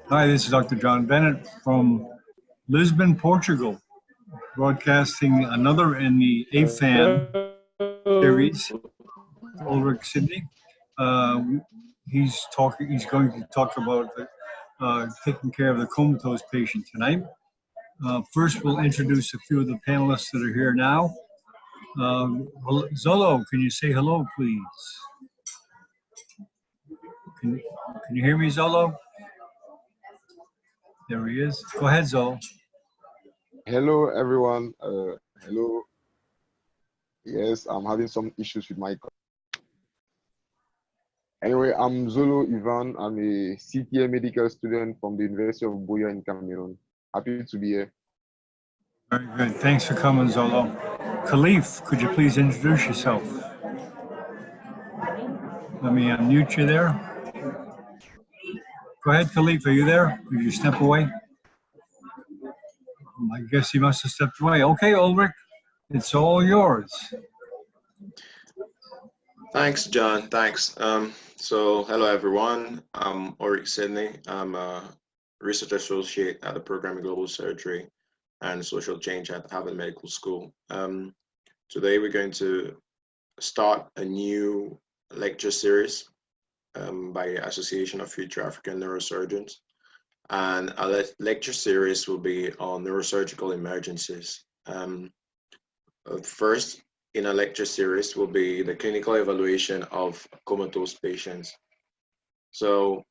Hi, this is Dr. John Bennett from Lisbon, Portugal, broadcasting another in the AFAN series, Ulrick, Sidney. Uh, he's going to talk about taking care of the comatose patient tonight. First, we'll introduce a few of the panelists that are here now. Zolo, can you say hello, please? Can, can you hear me, Zolo? There he is. Go ahead, Zolo. Hello, everyone. Hello. Yes, I'm having some issues with my. Anyway, I'm Zolo Ivan. I'm a CTA medical student from the University of Buea in Cameroon. Happy to be here. Very good. Thanks for coming, Zolo. Khalif, could you please introduce yourself? Let me unmute you there. Go ahead, Khalif. Are you there? Did you step away? I guess he must have stepped away. Okay, Ulrich, it's all yours. Thanks, John. Thanks. So hello, everyone. I'm Ulrick Sidney. I'm a research associate at the program in global surgery and social change at Harvard Medical School. Today, we're going to start a new lecture series by Association of Future African Neurosurgeons. And our lecture series will be on neurosurgical emergencies. First, in a lecture series will be the clinical evaluation of comatose patients. So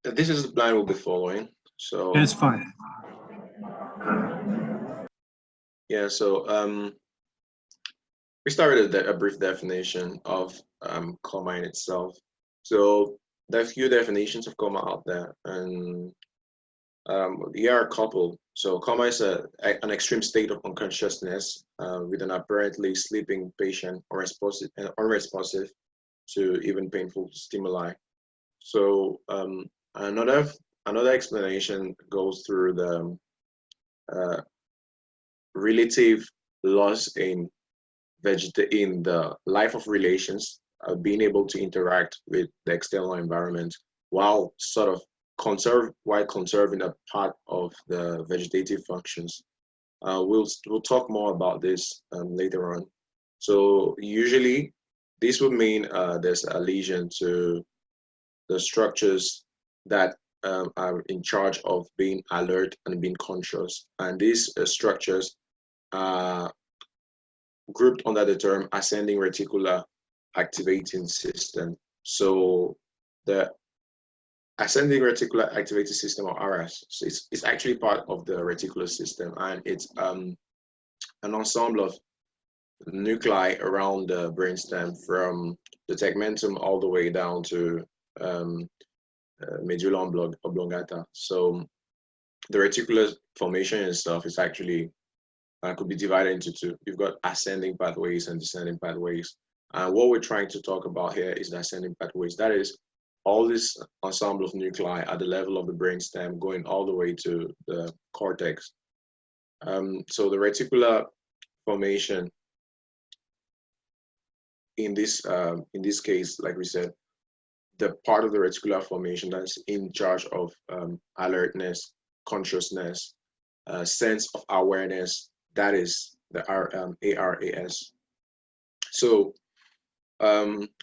this is the plan we'll be following. So That's fine. Yeah, so we started a brief definition of coma in itself. So there are a few definitions of coma out there, and here are a couple. So coma is an extreme state of unconsciousness with an apparently sleeping patient or unresponsive to even painful stimuli. So another explanation goes through the relative loss in the life of relations, being able to interact with the external environment while conserving a part of the vegetative functions. We'll talk more about this later on. So usually this would mean there's a lesion to the structures that are in charge of being alert and being conscious. And these structures are grouped under the term ascending reticular activating system. So the ascending reticular activating system, or ARAS, is actually part of the reticular system, and it's an ensemble of nuclei around the brainstem from the tegmentum all the way down to medulla oblongata. So the reticular formation itself is actually could be divided into two. You've got ascending pathways and descending pathways. And what we're trying to talk about here is the ascending pathways. That is all this ensemble of nuclei at the level of the brainstem going all the way to the cortex. So the reticular formation in this case, like we said, the part of the reticular formation that's in charge of alertness, consciousness, sense of awareness, that is the ARAS. So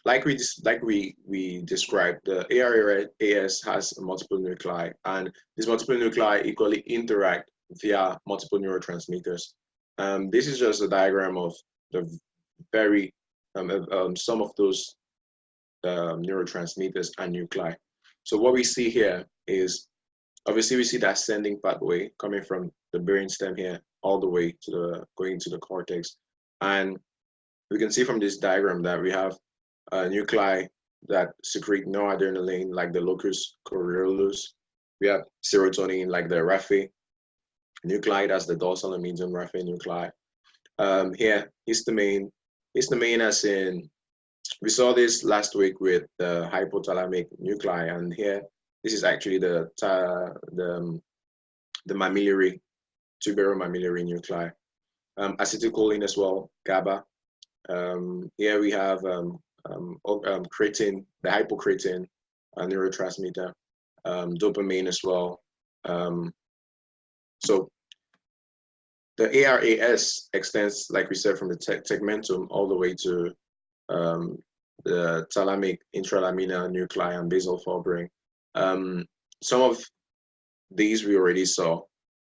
like we described, the ARAS has multiple nuclei, and these multiple nuclei equally interact via multiple neurotransmitters. This is just a diagram of the very some of those neurotransmitters and nuclei. So what we see here is, obviously we see the ascending pathway coming from the brainstem here all the way to going to the cortex, and we can see from this diagram that we have nuclei that secrete noradrenaline, like the locus coeruleus. We have serotonin, like the raphe nuclei, that's the dorsal and median raphe nuclei. Here, histamine as in, we saw this last week with the hypothalamic nuclei, and here, this is actually the mammillary, tuberomammillary nuclei. Acetylcholine as well, GABA, Here we have creatine, the hypocretin, a neurotransmitter, dopamine as well. So the ARAS extends, like we said, from the tegmentum all the way to the thalamic, intralaminar nuclei, and basal forebrain. Some of these we already saw.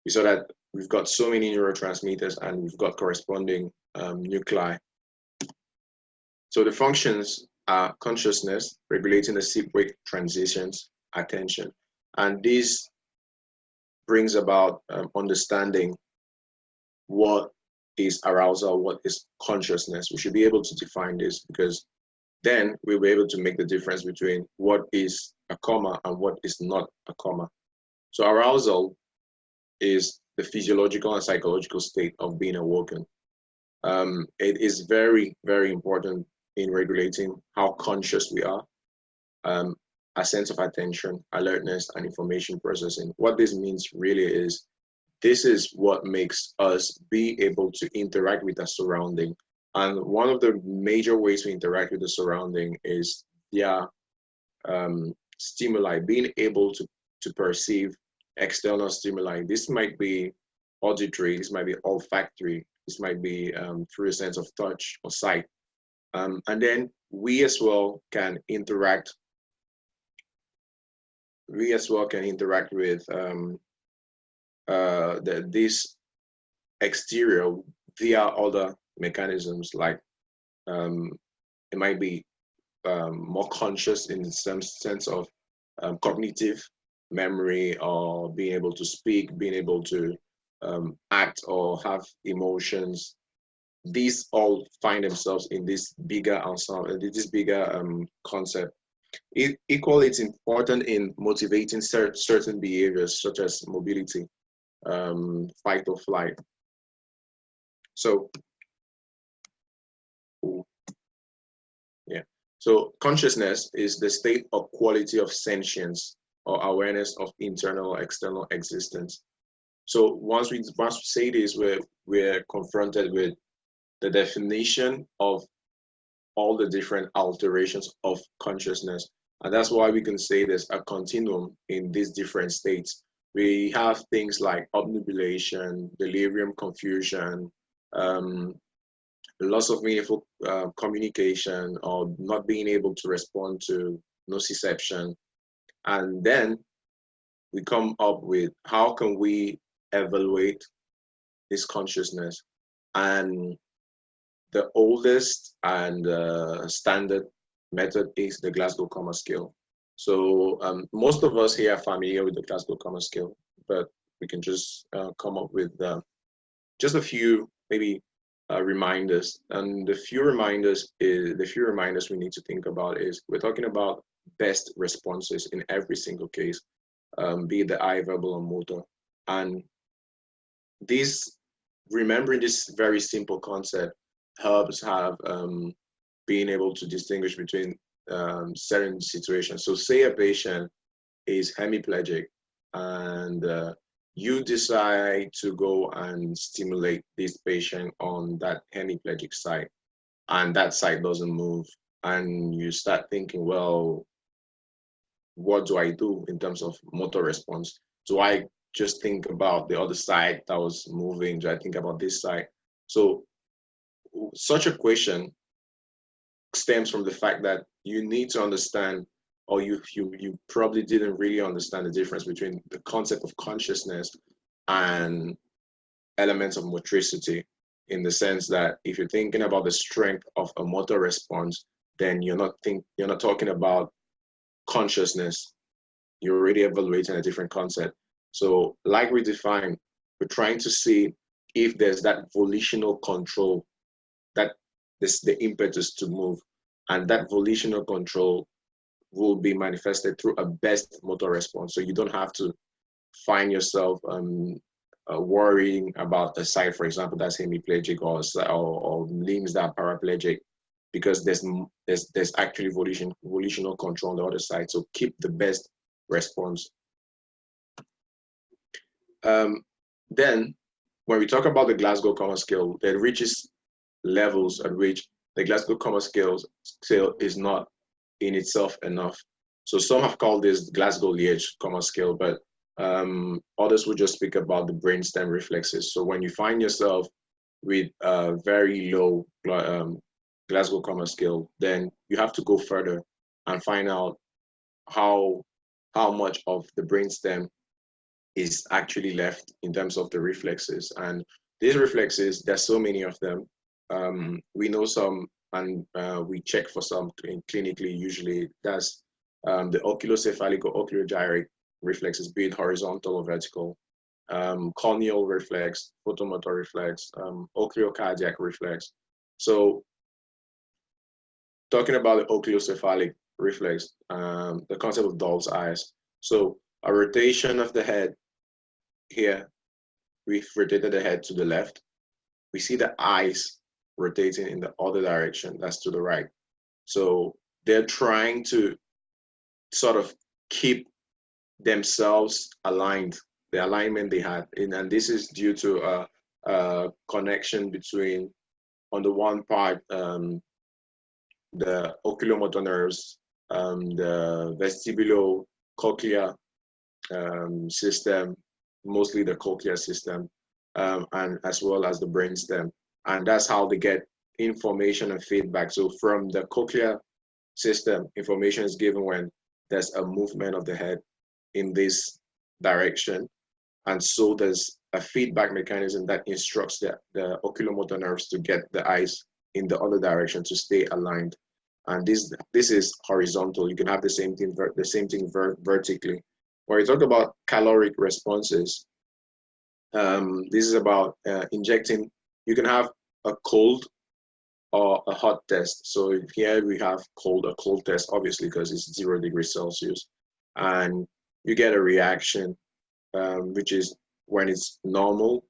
We saw that we've got so many neurotransmitters and we've got corresponding nuclei. So the functions are consciousness, regulating the sleep-wake transitions, attention. And this brings about understanding what is arousal, what is consciousness. We should be able to define this, because then we'll be able to make the difference between what is a coma and what is not a coma. So arousal is the physiological and psychological state of being awoken. It is very, very important in regulating how conscious we are, a sense of attention, alertness, and information processing. What this means really is, this is what makes us be able to interact with the surrounding. And one of the major ways we interact with the surrounding is via stimuli, being able to perceive external stimuli. This might be auditory, this might be olfactory, this might be through a sense of touch or sight. And then we as well can interact. We as well can interact with this exterior via other mechanisms, like it might be more conscious in some sense of cognitive memory, or being able to speak, being able to act or have emotions. These all find themselves in this bigger ensemble, this bigger concept. Equally, it's important in motivating certain behaviors, such as mobility, fight or flight. So, yeah. So consciousness is the state or quality of sentience or awareness of internal or external existence. So once we say this, we're confronted with the definition of all the different alterations of consciousness. And that's why we can say there's a continuum in these different states. We have things like obnubilation, delirium, confusion, loss of meaningful communication, or not being able to respond to nociception. And then we come up with, how can we evaluate this consciousness? And the oldest and standard method is the Glasgow Coma scale. So most of us here are familiar with the Glasgow Coma scale, but we can just come up with just a few maybe reminders. And the few reminders we need to think about is, we're talking about best responses in every single case, be it the eye, verbal, or motor. And remembering this very simple concept helps have being able to distinguish between certain situations. So say a patient is hemiplegic, and you decide to go and stimulate this patient on that hemiplegic side, and that side doesn't move, and you start thinking, well, what do I do in terms of motor response? Do I just think about the other side that was moving? Do I think about this side? So such a question stems from the fact that you need to understand, or you probably didn't really understand the difference between the concept of consciousness and elements of motricity, in the sense that if you're thinking about the strength of a motor response, then you're not talking about consciousness. You're already evaluating a different concept. So like we defined, we're trying to see if there's that volitional control, that this the impetus to move, and that volitional control will be manifested through a best motor response. So you don't have to find yourself worrying about the side, for example, that's hemiplegic, or limbs that are paraplegic, because there's actually volitional control on the other side. So keep the best response. Then when we talk about the Glasgow Coma scale, it reaches levels at which the Glasgow Coma scale is not in itself enough. So some have called this Glasgow Liège Coma scale, but others will just speak about the brainstem reflexes. So when you find yourself with a very low Glasgow Coma scale, then you have to go further and find out how much of the brainstem is actually left in terms of the reflexes. And these reflexes, there's so many of them. We know some, and we check for some clinically. Usually that's the oculocephalic or oculogyric reflexes, be it horizontal or vertical, corneal reflex, photomotor reflex, oculocardiac reflex. So talking about the oculocephalic reflex, the concept of doll's eyes. So a rotation of the head here, we've rotated the head to the left. We see the eyes rotating in the other direction, that's to the right. So they're trying to sort of keep themselves aligned, the alignment they had. And this is due to a connection between, on the one part, the oculomotor nerves, the vestibulocochlear system, mostly the cochlear system, and as well as the brainstem. And that's how they get information and feedback. So from the cochlear system, information is given when there's a movement of the head in this direction. And so there's a feedback mechanism that instructs the oculomotor nerves to get the eyes in the other direction to stay aligned. And this is horizontal. You can have the same thing vertically. When we talk about caloric responses, this is about injecting. You can have a cold or a hot test. So here we have a cold test, obviously, because it's 0 degrees Celsius. And you get a reaction, which is when it's normal.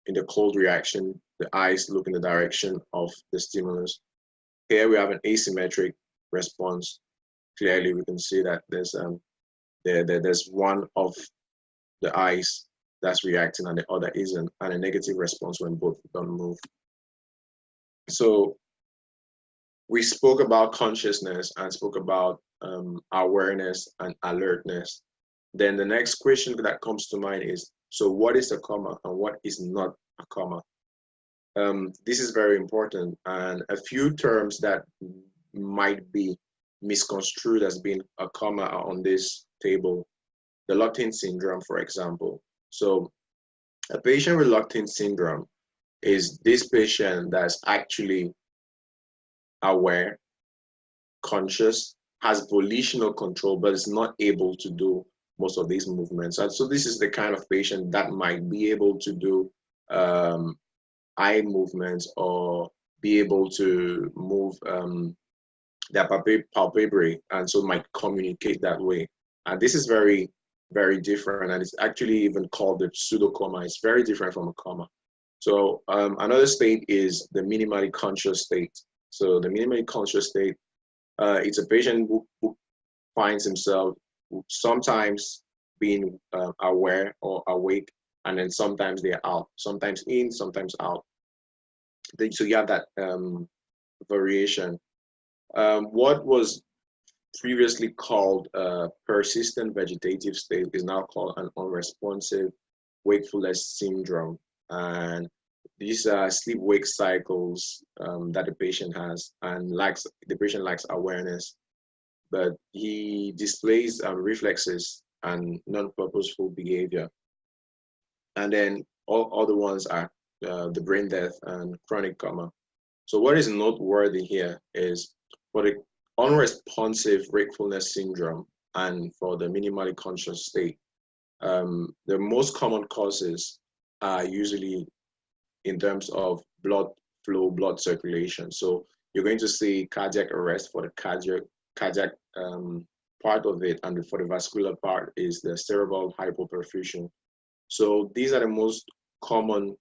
In the cold reaction, the eyes look in the direction of the stimulus. Here we have an asymmetric response. Clearly, we can see that there's one of the eyes that's reacting and the other isn't, and a negative response when both don't move. So we spoke about consciousness and spoke about awareness and alertness. Then the next question that comes to mind is, so what is a coma and what is not a coma? This is very important, and a few terms that might be misconstrued as being a coma are on this table. The locked-in syndrome, for example. So a patient with locked-in syndrome is this patient that's actually aware, conscious, has volitional control, but is not able to do most of these movements. And so this is the kind of patient that might be able to do eye movements or be able to move their palpebrae, and so might communicate that way. And this is very, very different, and it's actually even called the pseudocoma. It's very different from a coma. So another state is the minimally conscious state. So the minimally conscious state, it's a patient who finds himself sometimes being aware or awake, and then sometimes they're out, sometimes in, sometimes out. So you have that variation. What was previously called a persistent vegetative state is now called an unresponsive wakefulness syndrome. And these are sleep-wake cycles that the patient has, and the patient lacks awareness, but he displays reflexes and non-purposeful behavior. And then all other ones are the brain death and chronic coma. So what is noteworthy here is for the unresponsive wakefulness syndrome and for the minimally conscious state, the most common causes are usually in terms of blood flow, blood circulation. So you're going to see cardiac arrest for the cardiac part of it, and for the vascular part is the cerebral hypoperfusion. So these are the most common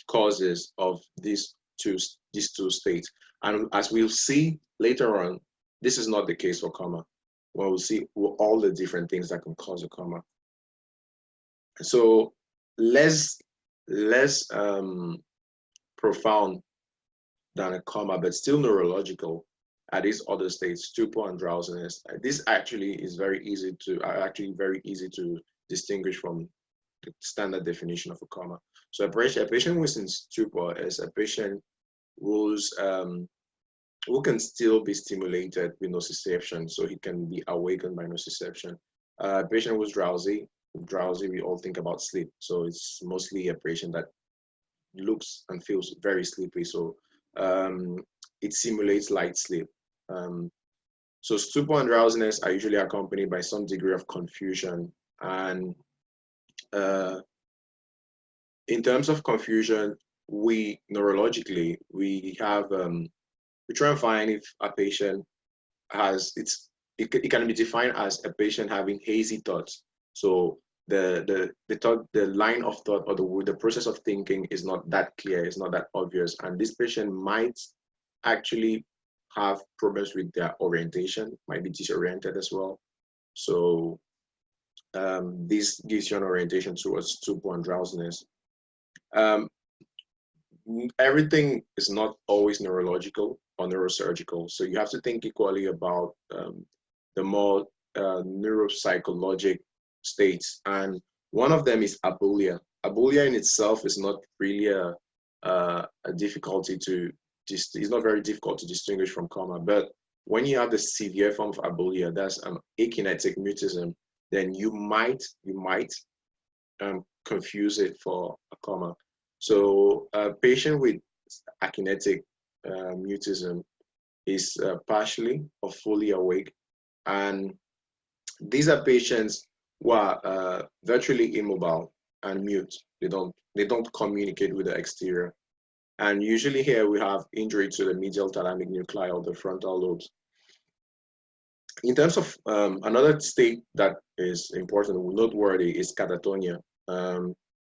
causes of these two states. And as we'll see later on, this is not the case for coma. Well, we'll see all the different things that can cause a coma. So less profound than a coma, but still neurological at these other states, stupor and drowsiness. This actually is very easy to distinguish from the standard definition of a coma. So a patient who is in stupor is a patient who's who can still be stimulated with nociception, so he can be awakened by nociception. A patient who's drowsy, we all think about sleep. So it's mostly a patient that looks and feels very sleepy. So it simulates light sleep. So stupor and drowsiness are usually accompanied by some degree of confusion. And in terms of confusion, we neurologically, we have, we try and find if a patient has, it can be defined as a patient having hazy thoughts. So the line of thought or the process of thinking is not that clear, it's not that obvious. And this patient might actually have problems with their orientation, might be disoriented as well. So this gives you an orientation towards stupor and drowsiness. Everything is not always neurological or neurosurgical. So you have to think equally about the more neuropsychologic states. And one of them is abulia. Abulia in itself is not really a difficulty to, it's not very difficult to distinguish from coma. But when you have the severe form of abulia, that's akinetic mutism, then you might confuse it for a coma. So a patient with akinetic mutism is partially or fully awake, and these are patients who are virtually immobile and mute. They don't communicate with the exterior, and usually here we have injury to the medial thalamic nuclei or the frontal lobes. In terms of another state that is important, noteworthy, is catatonia.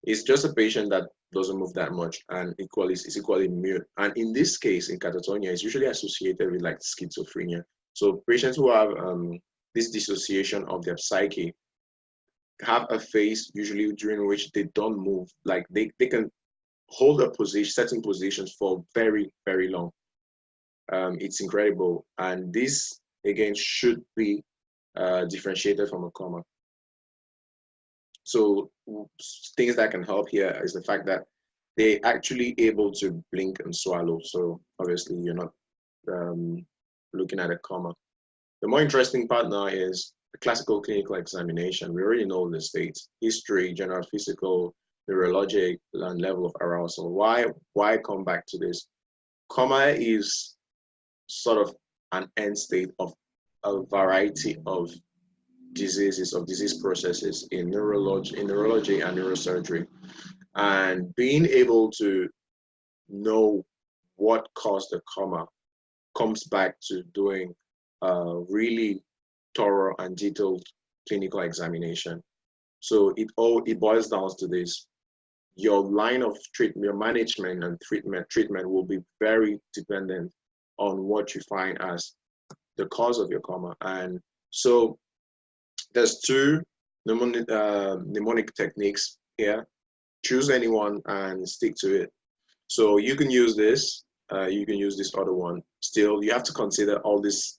It's just a patient that doesn't move that much and is equally mute. And in this case, in catatonia, it's usually associated with like schizophrenia. So patients who have this dissociation of their psyche have a phase usually during which they don't move. Like they can hold a position, certain positions for very, very long. It's incredible. And this, again, should be differentiated from a coma. So things that can help here is the fact that they're actually able to blink and swallow. So obviously you're not looking at a coma. The more interesting part now is the classical clinical examination. We already know the states: history, general physical, neurologic, and level of arousal. Why come back to this? Coma is sort of an end state of a variety of diseases, of disease processes in neurology and neurosurgery. And being able to know what caused the coma comes back to doing a really thorough and detailed clinical examination. So it boils down to this: your line of treatment, your management and treatment will be very dependent on what you find as the cause of your coma. And so there's two mnemonic techniques here. Choose any one and stick to it. So you can use this, you can use this other one. Still, you have to consider all these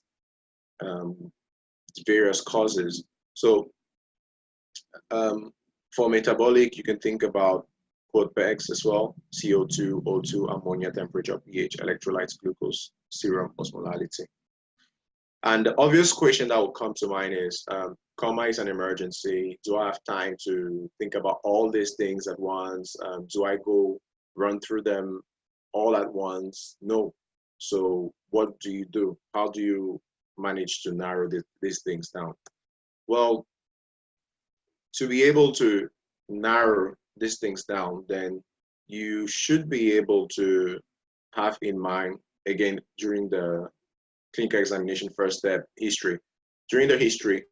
various causes. So for metabolic, you can think about PEX as well: CO2, O2, ammonia, temperature, pH, electrolytes, glucose, serum osmolality. And the obvious question that will come to mind is, coma is an emergency. Do I have time to think about all these things at once? Do I go run through them all at once? No. So what do you do? How do you manage to narrow these things down? Well, to be able to narrow these things down, then you should be able to have in mind, again, during the clinical examination first step, history. During the history,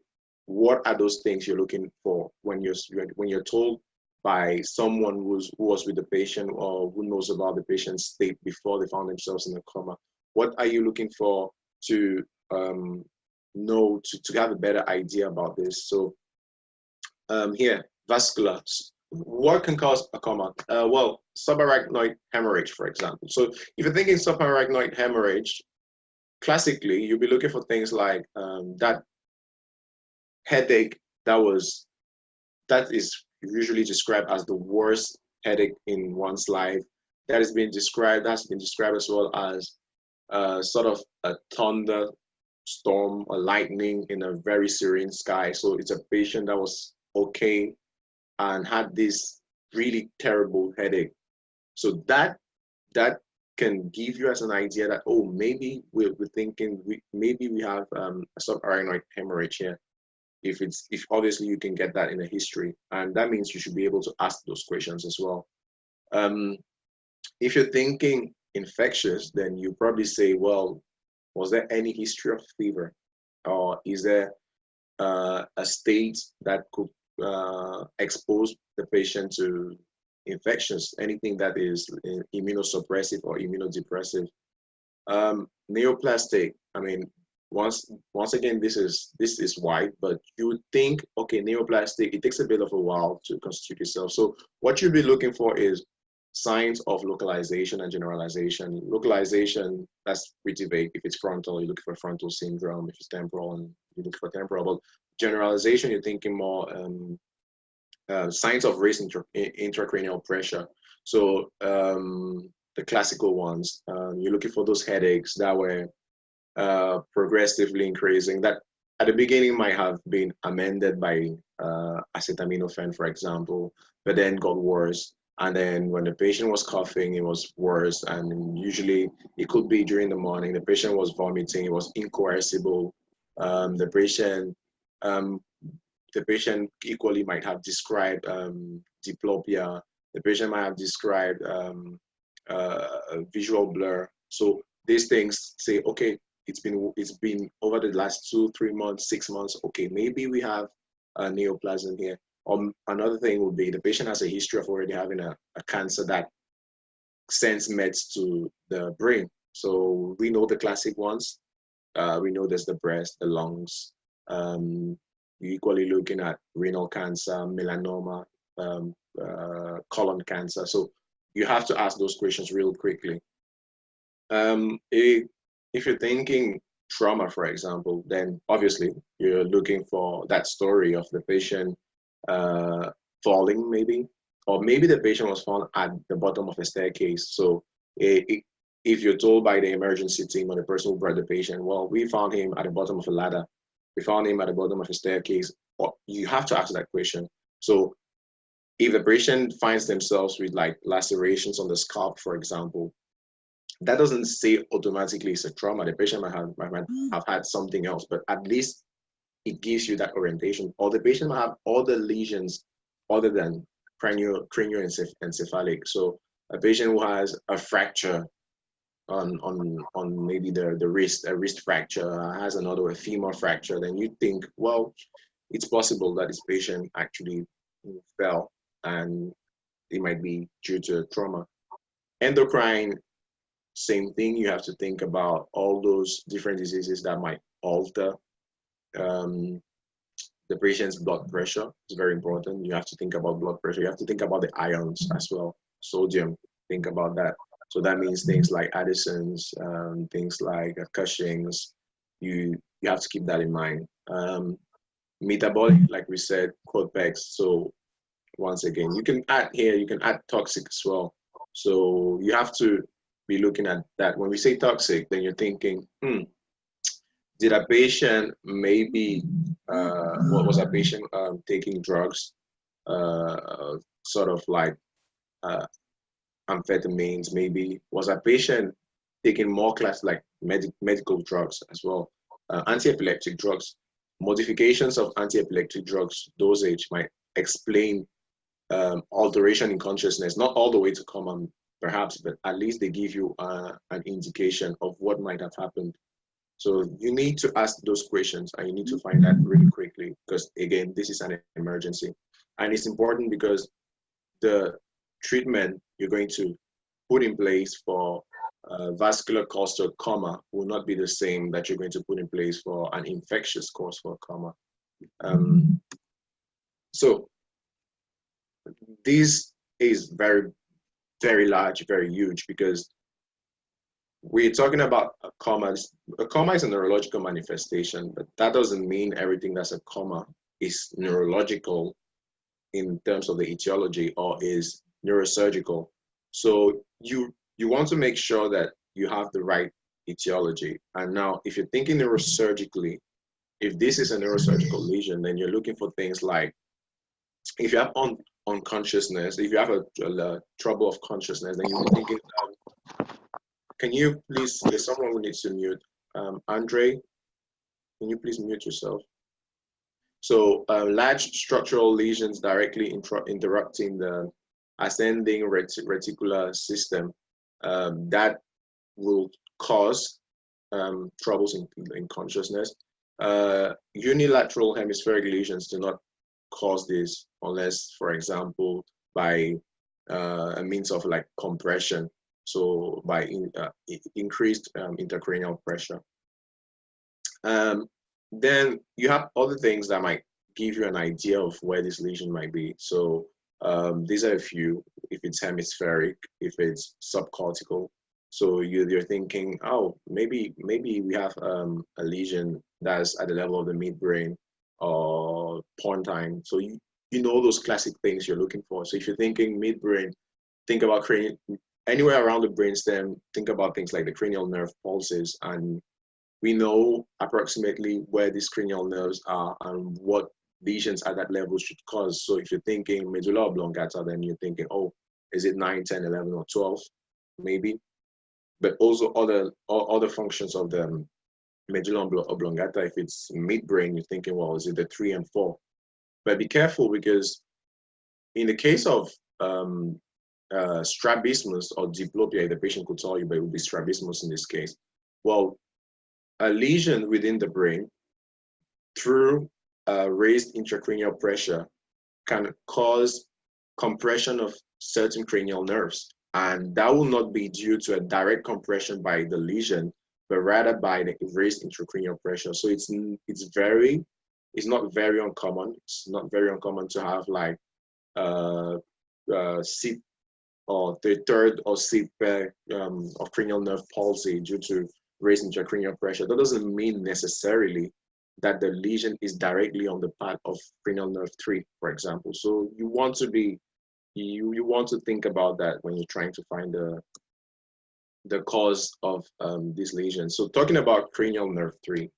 what are those things you're looking for when you're told by someone who was with the patient or who knows about the patient's state before they found themselves in a coma? What are you looking for to know, to have a better idea about this? So here, vascular. what can cause a coma? Well, subarachnoid hemorrhage, for example. So if you're thinking subarachnoid hemorrhage, classically, you'll be looking for things like that headache that is usually described as the worst headache in one's life. That's been described as well as sort of a thunderstorm or lightning in a very serene sky. So it's a patient that was okay and had this really terrible headache. So that can give you as an idea that, oh, maybe we're thinking maybe we have a subarachnoid hemorrhage here. If obviously you can get that in a history, and that means you should be able to ask those questions as well. If you're thinking infectious, then you probably say, well, was there any history of fever, or is there a state that could expose the patient to infections, anything that is immunosuppressive or immunodepressive. Neoplastic, I mean, once again, this is wide, but you would think, okay, neoplastic, it takes a bit of a while to constitute itself. So what you'll be looking for is signs of localization and generalization. Localization, that's pretty vague. If it's frontal, you're looking for frontal syndrome. If it's temporal, and you look for temporal. But generalization, you're thinking more signs of raised intracranial pressure. So the classical ones, you're looking for those headaches that were progressively increasing, that at the beginning might have been amended by acetaminophen, for example, but then got worse. And then when the patient was coughing, it was worse. And usually it could be during the morning. The patient was vomiting, it was incoercible. The patient equally might have described diplopia. The patient might have described visual blur. So these things say, okay, it's been over the last 2-3 months, 6 months. Okay, maybe we have a neoplasm here. Another thing would be the patient has a history of already having a cancer that sends meds to the brain. So we know the classic ones. We know there's the breast, the lungs. You're equally looking at renal cancer, melanoma, colon cancer. So you have to ask those questions real quickly. If you're thinking trauma, for example, then obviously you're looking for that story of the patient falling, maybe, or maybe the patient was found at the bottom of a staircase. So if you're told by the emergency team or the person who brought the patient, well, we found him at the bottom of a ladder, we found him at the bottom of a staircase, you have to ask that question. So if the patient finds themselves with like lacerations on the scalp, for example, that doesn't say automatically it's a trauma. The patient might have had something else, but at least it gives you that orientation. Or the patient might have other lesions other than cranioencephalic. So a patient who has a fracture on maybe the wrist, a wrist fracture, has another, a femur fracture, then you think, well, it's possible that this patient actually fell and it might be due to trauma. Endocrine, same thing. You have to think about all those different diseases that might alter the patient's blood pressure. It's very important. You have to think about blood pressure. You have to think about the ions as well. Sodium, think about that. So that means things like Addison's, things like Cushing's. You have to keep that in mind. Metabolic, like we said, Quadpex. So once again, you can add here, you can add toxic as well. So you have to be looking at that. When we say toxic, then you're thinking, did a patient maybe, what was a patient taking drugs, sort of like amphetamines maybe? Was a patient taking more class like medical drugs as well? Anti-epileptic drugs. Modifications of anti-epileptic drugs dosage might explain alteration in consciousness, not all the way to coma perhaps, but at least they give you an indication of what might have happened. So you need to ask those questions and you need to find that really quickly, because again, this is an emergency. And it's important because the treatment you're going to put in place for vascular cause to coma will not be the same that you're going to put in place for an infectious cause for coma. So this is very, very large, very huge, because we're talking about a coma. A coma is a neurological manifestation, but that doesn't mean everything that's a coma is neurological in terms of the etiology or is neurosurgical. So you want to make sure that you have the right etiology. And now, if you're thinking neurosurgically, if this is a neurosurgical lesion, then you're looking for things like, if you have unconsciousness, if you have a trouble of consciousness, then you're thinking, can you please, there's someone who needs to mute. Andre, can you please mute yourself? So large structural lesions directly interrupting the ascending reticular system, that will cause troubles in consciousness. Unilateral hemispheric lesions do not cause this unless, for example, by a means of like compression, so by increased intracranial pressure. Then you have other things that might give you an idea of where this lesion might be. So these are a few. If it's hemispheric, if it's subcortical. So you're thinking, oh, maybe we have a lesion that's at the level of the midbrain or pontine. So you know those classic things you're looking for. So if you're thinking midbrain, think about cranial, anywhere around the brainstem, think about things like the cranial nerve pulses, and we know approximately where these cranial nerves are and what lesions at that level should cause. So if you're thinking medulla oblongata, then you're thinking, oh, is it 9, 10, 11, or 12, maybe? But also other functions of the medulla oblongata. If it's midbrain, you're thinking, well, is it the 3 and 4? But be careful, because in the case of strabismus or diplopia, the patient could tell you, but it would be strabismus in this case. Well, a lesion within the brain through raised intracranial pressure can cause compression of certain cranial nerves. And that will not be due to a direct compression by the lesion, but rather by the raised intracranial pressure. So it's not very uncommon. It's not very uncommon to have like seat or the third or seat pair of cranial nerve palsy due to raised intracranial pressure. That doesn't mean necessarily that the lesion is directly on the path of cranial nerve 3, for example. So you want to be, you want to think about that when you're trying to find the cause of this lesion. So talking about cranial nerve 3,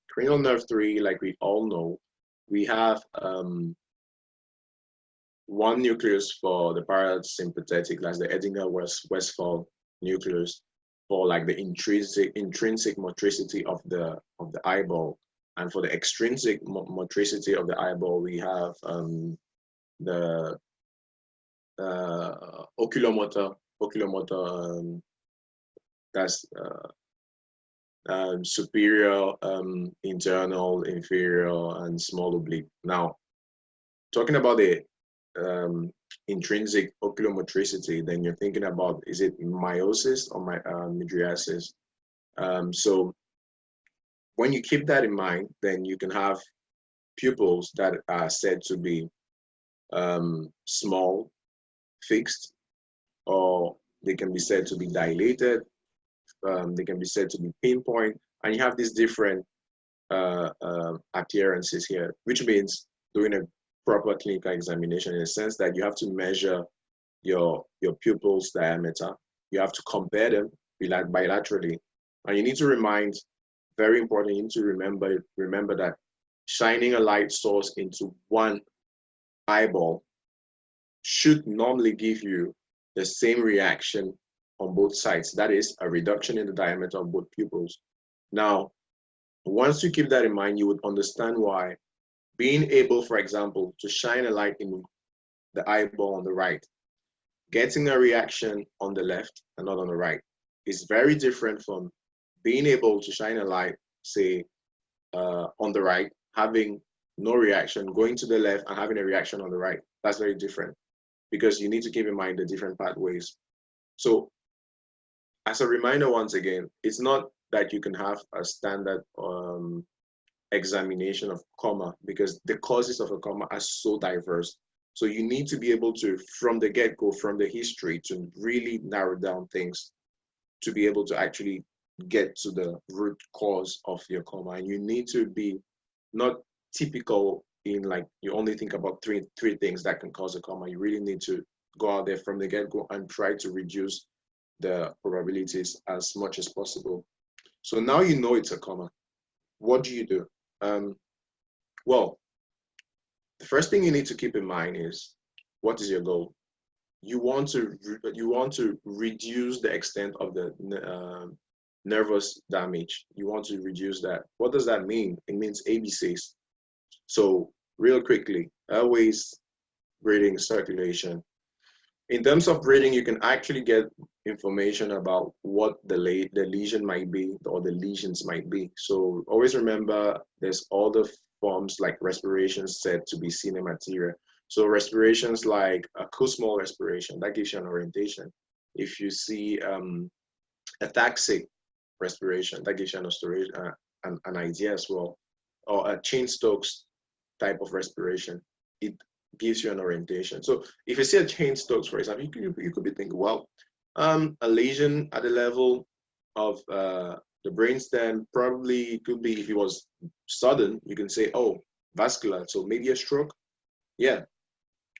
like we all know, we have one nucleus for the parasympathetic, that's the Edinger-Westphal nucleus, for like the intrinsic motricity of the eyeball, and for the extrinsic motricity of the eyeball, we have the oculomotor. That's superior, internal, inferior, and small oblique. Now, talking about the intrinsic oculomotricity, then you're thinking about, is it miosis or mydriasis? So when you keep that in mind, then you can have pupils that are said to be small, fixed, or they can be said to be dilated, they can be said to be pinpoint, and you have these different appearances here, which means doing a proper clinical examination in the sense that you have to measure your pupil's diameter. You have to compare them bilaterally. And you need to remind, very important, you need to remember that shining a light source into one eyeball should normally give you the same reaction on both sides. That is a reduction in the diameter of both pupils. Now, once you keep that in mind, you would understand why being able, for example, to shine a light in the eyeball on the right, getting a reaction on the left and not on the right, is very different from being able to shine a light, say, on the right, having no reaction, going to the left and having a reaction on the right. That's very different, because you need to keep in mind the different pathways. So as a reminder, once again, it's not that you can have a standard examination of coma, because the causes of a coma are so diverse. So you need to be able to, from the get-go, from the history, to really narrow down things to be able to actually get to the root cause of your coma. And you need to be not typical in like you only think about three things that can cause a coma. You really need to go out there from the get-go and try to reduce the probabilities as much as possible. So now you know it's a coma. What do you do? Well, the first thing you need to keep in mind is, what is your goal? You want to reduce the extent of the nervous damage. You want to reduce that. What does that mean? It means ABCs. So real quickly, airways, breathing, circulation. In terms of breathing, you can actually get information about what the lesion might be or the lesions might be. So always remember, there's all the forms like respiration said to be seen in material. So respirations like a small respiration, that gives you an orientation. If you see ataxic respiration, that gives you an idea as well. Or a Cheyne-Stokes type of respiration, it gives you an orientation. So if you see a Cheyne-Stokes, for example, you could be thinking, well, a lesion at the level of the brainstem probably could be, if it was sudden, you can say, oh, vascular, so maybe a stroke. Yeah,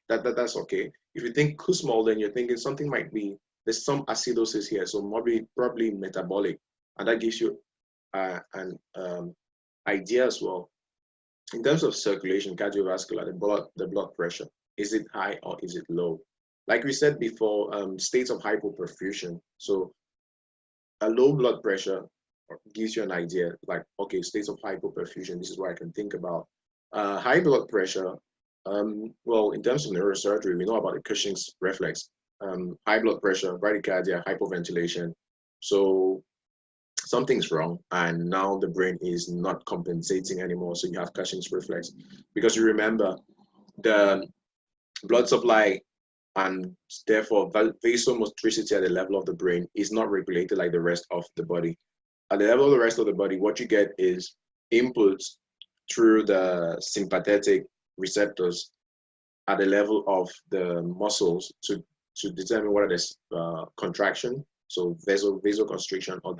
that's okay. If you think too small, then you're thinking something might be, there's some acidosis here, so probably metabolic, and that gives you an idea as well. In terms of circulation, cardiovascular, the blood pressure, is it high or is it low? Like we said before, states of hypoperfusion. So a low blood pressure gives you an idea, like, okay, states of hypoperfusion, this is what I can think about. High blood pressure, well, in terms of neurosurgery, we know about the Cushing's reflex. High blood pressure, bradycardia, hypoventilation. So something's wrong, and now the brain is not compensating anymore. So you have Cushing's reflex, because you remember the blood supply and therefore vasomotricity at the level of the brain is not regulated like the rest of the body. At the level of the rest of the body, what you get is inputs through the sympathetic receptors at the level of the muscles to determine whether there's contraction, so vasoconstriction or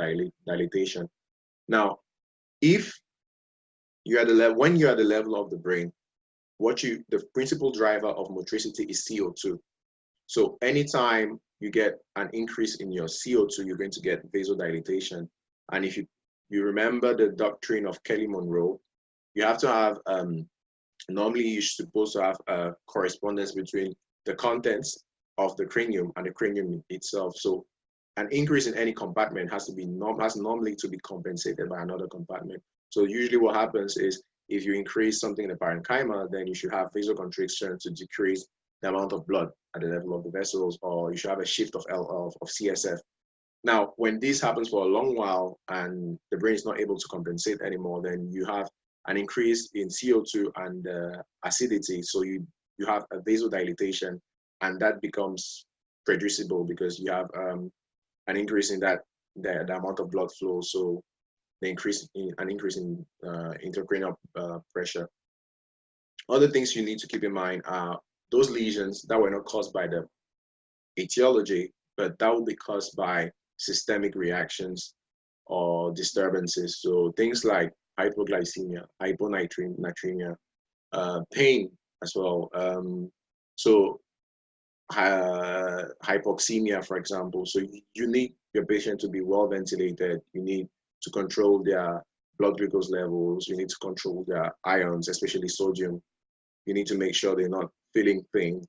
dilatation. Now, if you're at the level, when you're at the level of the brain, the principal driver of motricity is CO2. So anytime you get an increase in your CO2, you're going to get vasodilatation. And if you remember the doctrine of Kelly Monroe, you have to have, normally you're supposed to have a correspondence between the contents of the cranium and the cranium itself. So an increase in any compartment has normally to be compensated by another compartment. So usually what happens is, if you increase something in the parenchyma, then you should have vasoconstriction to decrease the amount of blood at the level of the vessels, or you should have a shift of CSF. Now, when this happens for a long while and the brain is not able to compensate anymore, then you have an increase in CO2 and acidity. So you have a vasodilatation, and that becomes reducible because you have an increase in the amount of blood flow. So an increase in intracranial pressure. Other things you need to keep in mind are those lesions that were not caused by the etiology, but that will be caused by systemic reactions or disturbances. So things like hypoglycemia, hyponatremia, pain as well. So hypoxemia, for example. So you need your patient to be well ventilated. You need to control their blood glucose levels. You need to control their ions, especially sodium. You need to make sure they're not feeling pain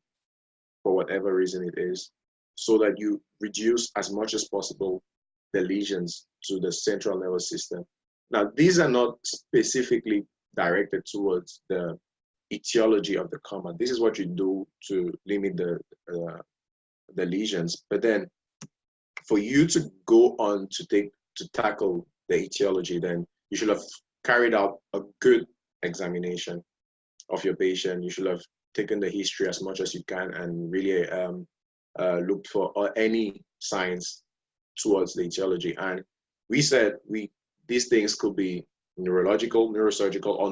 for whatever reason it is, so that you reduce as much as possible the lesions to the central nervous system. Now, these are not specifically directed towards the etiology of the coma. This is what you do to limit the lesions. But then for you to go on to tackle the etiology, then you should have carried out a good examination of your patient. You should have taken the history as much as you can and really looked for any signs towards the etiology. And we said these things could be neurological, neurosurgical, or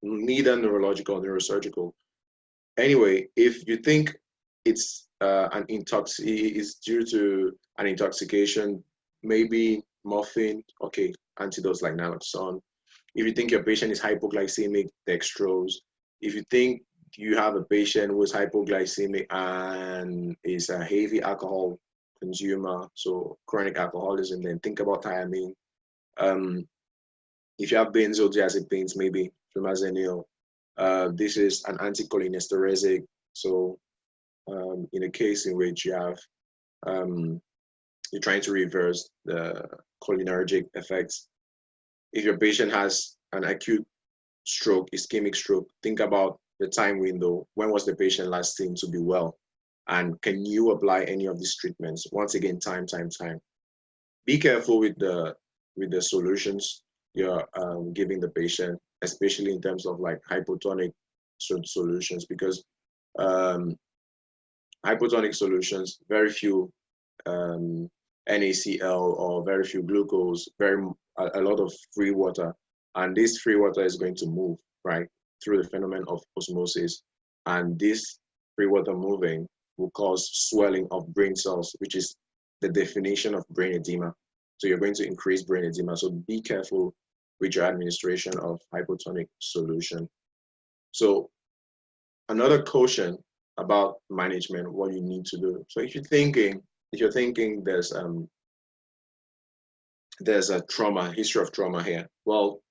neither neurological or neurosurgical. Anyway, if you think it's is due to an intoxication, maybe morphine, okay, antidotes like naloxone. If you think your patient is hypoglycemic, dextrose. If you think you have a patient who is hypoglycemic and is a heavy alcohol consumer, so chronic alcoholism, then think about thiamine. If you have benzodiazepines, maybe flumazenil. This is an anticholinesterase. So in a case in which you have you're trying to reverse the cholinergic effects. If your patient has an acute stroke, ischemic stroke, think about the time window. When was the patient last seen to be well? And can you apply any of these treatments? Once again, time. Be careful with the solutions you're giving the patient, especially in terms of like hypotonic solutions, because hypotonic solutions, very few NaCl or very few glucose, a lot of free water, and this free water is going to move right through the phenomenon of osmosis, and this free water moving will cause swelling of brain cells, which is the definition of brain edema. So you're going to increase brain edema. So be careful with your administration of hypotonic solution. So another caution about management, what you need to do. So if you're thinking there's a trauma, history of trauma here. Well,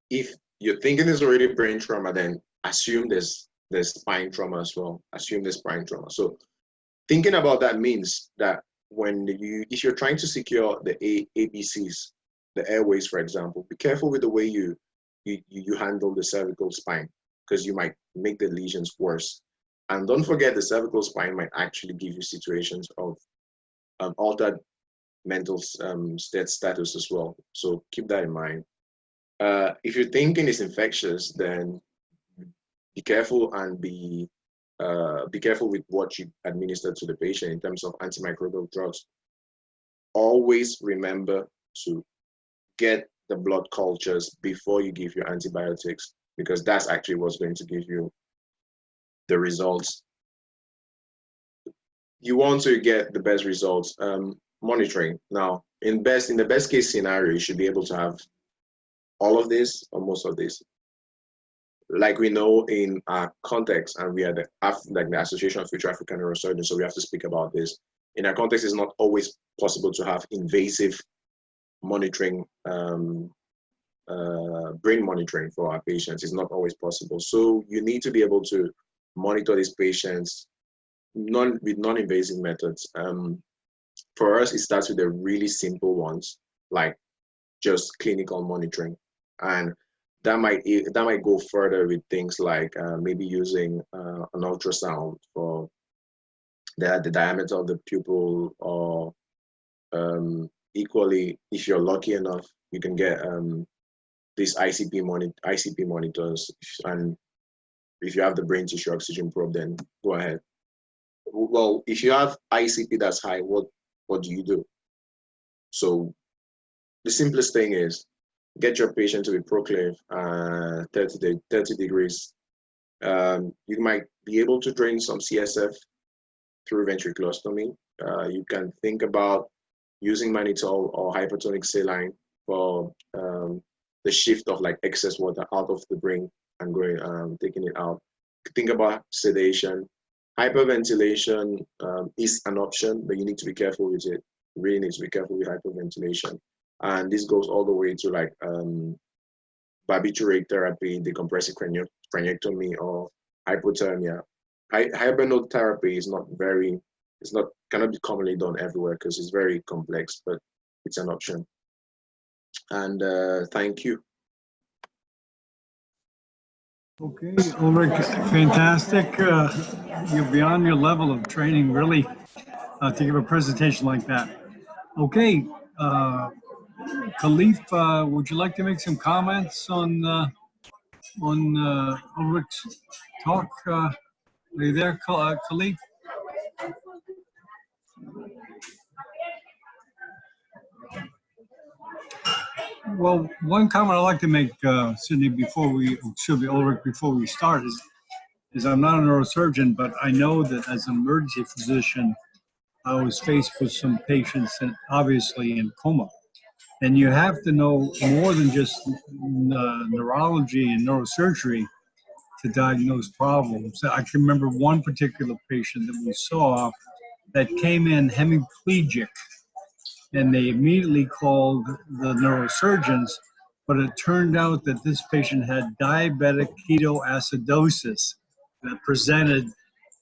if you're thinking there's already brain trauma, then assume there's spine trauma as well. Assume there's spine trauma. So thinking about that means that if you're trying to secure the ABCs, the airways, for example, be careful with the way you handle the cervical spine, because you might make the lesions worse. And don't forget, the cervical spine might actually give you situations of altered mental state status as well. So keep that in mind. If you're thinking it's infectious, then be careful and be careful with what you administer to the patient in terms of antimicrobial drugs. Always remember to get the blood cultures before you give your antibiotics, because that's actually what's going to give you the results. You want to get the best results. Monitoring. Now, in the best case scenario, you should be able to have all of this or most of this. Like we know in our context, and we are the Association of Future African Neurosurgeons, so we have to speak about this. In our context, it's not always possible to have invasive monitoring, brain monitoring for our patients. It's not always possible. So you need to be able to monitor these patients with non-invasive methods. For us, it starts with the really simple ones, like just clinical monitoring, and that might go further with things like maybe using an ultrasound for the diameter of the pupil, or equally, if you're lucky enough, you can get these ICP monitors, and if you have the brain tissue oxygen probe, then go ahead. Well, if you have ICP that's high, what do you do? So the simplest thing is get your patient to be proclave 30 degrees. You might be able to drain some CSF through ventriculostomy. You can think about using mannitol or hypertonic saline for the shift of like excess water out of the brain and going taking it out. Think about sedation. Hyperventilation is an option, but you need to be careful with it. You really need to be careful with hyperventilation. And this goes all the way to like barbiturate therapy, decompressive craniectomy, or hypothermia. Hibernal therapy cannot be commonly done everywhere because it's very complex, but it's an option. And thank you. Okay, Ulrick, fantastic. You're beyond your level of training, really, to give a presentation like that. Okay, Khalif, would you like to make some comments on Ulrich's talk? Are you there, Khalif? Well, one comment I'd like to make, Sidney, Ulrich, before we start is I'm not a neurosurgeon, but I know that as an emergency physician, I was faced with some patients, and obviously in coma. And you have to know more than just neurology and neurosurgery to diagnose problems. I can remember one particular patient that we saw that came in hemiplegic, and they immediately called the neurosurgeons, but it turned out that this patient had diabetic ketoacidosis that presented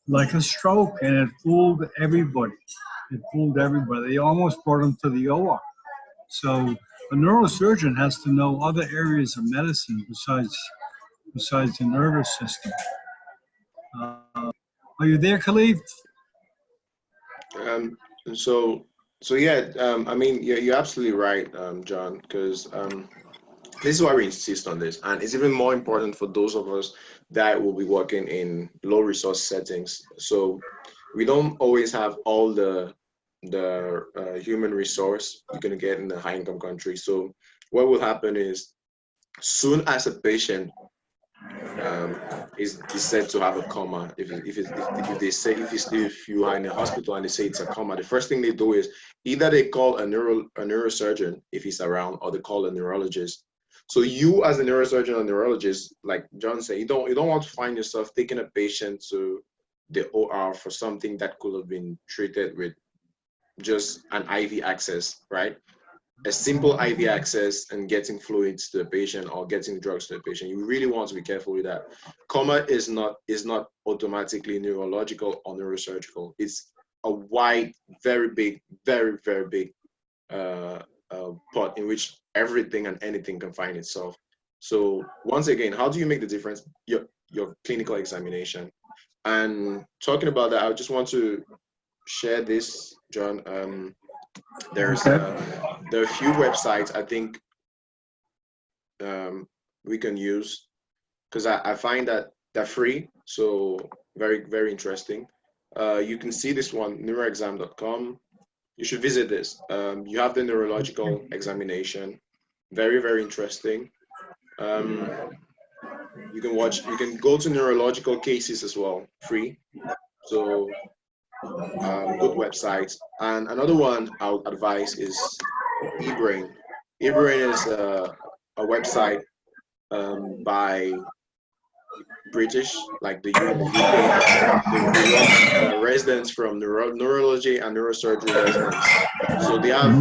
like a stroke, and it fooled everybody. It fooled everybody. They almost brought him to the OR. So a neurosurgeon has to know other areas of medicine besides the nervous system. Are you there, Khalif? Um, so, yeah, I mean, you're absolutely right, John, because this is why we insist on this. And it's even more important for those of us that will be working in low resource settings. So we don't always have all the human resource you're going to get in the high income country. So what will happen is, soon as a patient is said to have a coma, if you are in a hospital and they say it's a coma, the first thing they do is either they call a neurosurgeon if he's around, or they call a neurologist. So you, as a neurosurgeon or neurologist, like John said, you don't want to find yourself taking a patient to the OR for something that could have been treated with just an IV access, right? A simple IV access and getting fluids to the patient or getting drugs to the patient. You really want to be careful with that. Coma is not automatically neurological or neurosurgical. It's a wide, very big, very, very big pot in which everything and anything can find itself. So once again, how do you make the difference? Your clinical examination. And talking about that, I just want to share this, John. There are a few websites I think we can use, because I find that they're free, so very, very interesting. You can see this one, neuroexam.com. You should visit this. You have the neurological examination, very, very interesting. You can go to neurological cases as well, free. So good websites. And another one I would advise is eBrain. eBrain is a website by British, like the UK. They run residents from neurology and neurosurgery residents. So they have,